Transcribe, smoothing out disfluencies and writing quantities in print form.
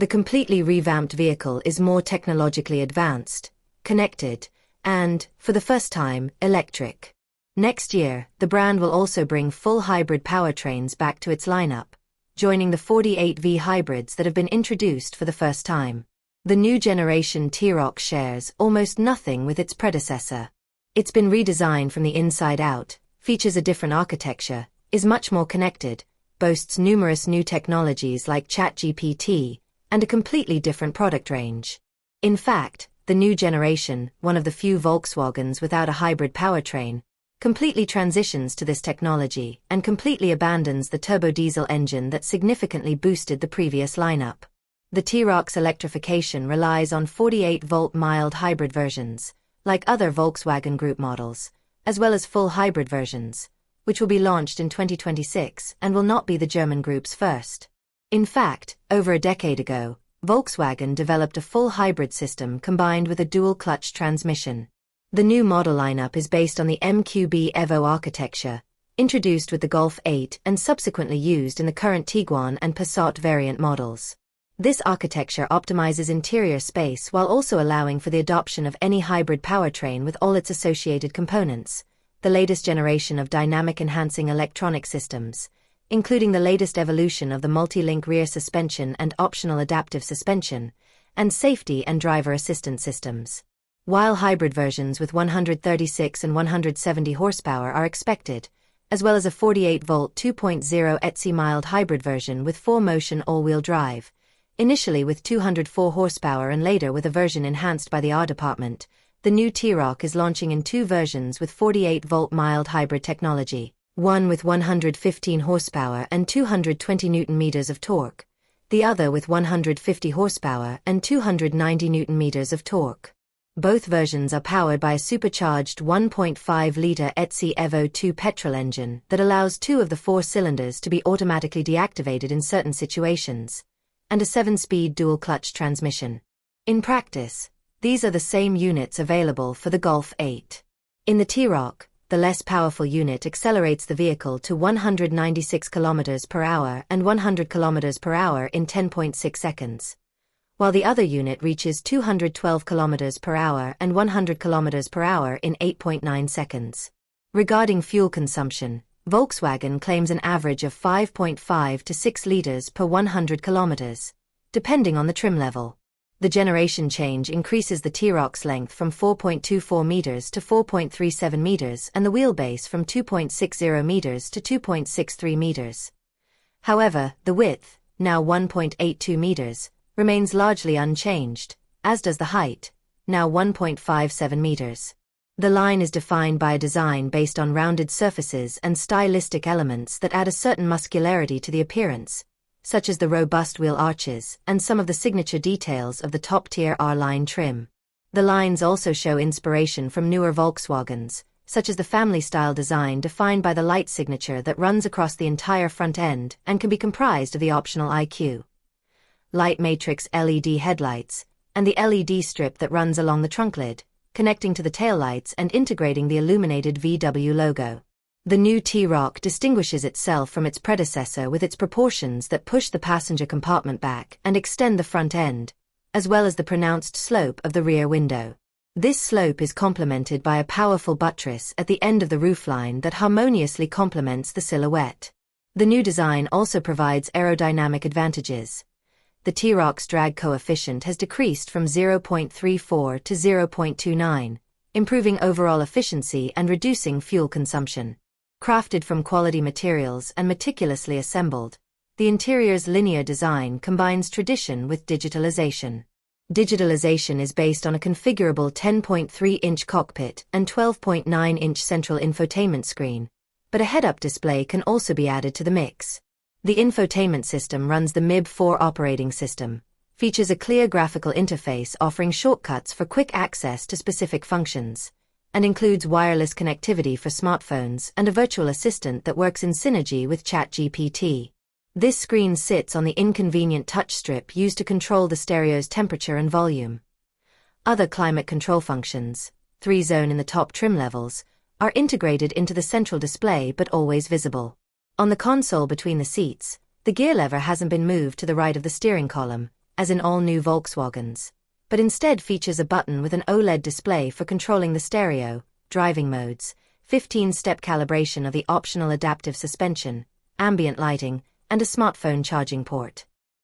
The completely revamped vehicle is more technologically advanced, connected, and, for the first time, electric. Next year, the brand will also bring full hybrid powertrains back to its lineup, joining the 48V hybrids that have been introduced for the first time. The new generation T-Roc shares almost nothing with its predecessor. It's been redesigned from the inside out, features a different architecture, is much more connected, boasts numerous new technologies like ChatGPT, and a completely different product range. In fact, the new generation, one of the few Volkswagens without a hybrid powertrain, completely transitions to this technology and completely abandons the turbodiesel engine that significantly boosted the previous lineup. The T-Roc's electrification relies on 48-volt mild hybrid versions, like other Volkswagen Group models, as well as full hybrid versions, which will be launched in 2026 and will not be the German group's first. In fact, over a decade ago, Volkswagen developed a full hybrid system combined with a dual-clutch transmission. The new model lineup is based on the MQB Evo architecture, introduced with the Golf 8 and subsequently used in the current Tiguan and Passat variant models. This architecture optimizes interior space while also allowing for the adoption of any hybrid powertrain with all its associated components, the latest generation of dynamic enhancing electronic systems, including the latest evolution of the multi-link rear suspension and optional adaptive suspension, and safety and driver assistance systems. While hybrid versions with 136 and 170 horsepower are expected, as well as a 48-volt 2.0 ETSI mild hybrid version with 4-motion all-wheel drive, initially with 204 horsepower and later with a version enhanced by the R department, the new T-Roc is launching in two versions with 48-volt mild hybrid technology, one with 115 horsepower and 220 Nm of torque, the other with 150 horsepower and 290 Nm of torque. Both versions are powered by a supercharged 1.5-liter ETSI Evo 2 petrol engine that allows two of the four cylinders to be automatically deactivated in certain situations, and a 7-speed dual-clutch transmission. In practice, these are the same units available for the Golf 8. In the T-Roc, the less powerful unit accelerates the vehicle to 196 km per hour and 100 km per hour in 10.6 seconds, while the other unit reaches 212 km per hour and 100 km per hour in 8.9 seconds. Regarding fuel consumption, Volkswagen claims an average of 5.5 to 6 liters per 100 kilometers, depending on the trim level. The generation change increases the T-Roc's length from 4.24 meters to 4.37 meters and the wheelbase from 2.60 meters to 2.63 meters. However, the width, now 1.82 meters, remains largely unchanged, as does the height, now 1.57 meters. The line is defined by a design based on rounded surfaces and stylistic elements that add a certain muscularity to the appearance, such as the robust wheel arches and some of the signature details of the top-tier R-line trim. The lines also show inspiration from newer Volkswagens, such as the family-style design defined by the light signature that runs across the entire front end and can be comprised of the optional IQ light matrix LED headlights, and the LED strip that runs along the trunk lid, connecting to the taillights and integrating the illuminated VW logo. The new T-Roc distinguishes itself from its predecessor with its proportions that push the passenger compartment back and extend the front end, as well as the pronounced slope of the rear window. This slope is complemented by a powerful buttress at the end of the roofline that harmoniously complements the silhouette. The new design also provides aerodynamic advantages. The T-Roc's drag coefficient has decreased from 0.34 to 0.29, improving overall efficiency and reducing fuel consumption. Crafted from quality materials and meticulously assembled, the interior's linear design combines tradition with digitalization. Digitalization is based on a configurable 10.3-inch cockpit and 12.9-inch central infotainment screen, but a head-up display can also be added to the mix. The infotainment system runs the MIB4 operating system, features a clear graphical interface offering shortcuts for quick access to specific functions, and includes wireless connectivity for smartphones and a virtual assistant that works in synergy with ChatGPT. This screen sits on the inconvenient touch strip used to control the stereo's temperature and volume. Other climate control functions, 3-zone in the top trim levels, are integrated into the central display but always visible. On the console between the seats, the gear lever hasn't been moved to the right of the steering column, as in all new Volkswagens, but instead features a button with an OLED display for controlling the stereo, driving modes, 15-step calibration of the optional adaptive suspension, ambient lighting, and a smartphone charging port.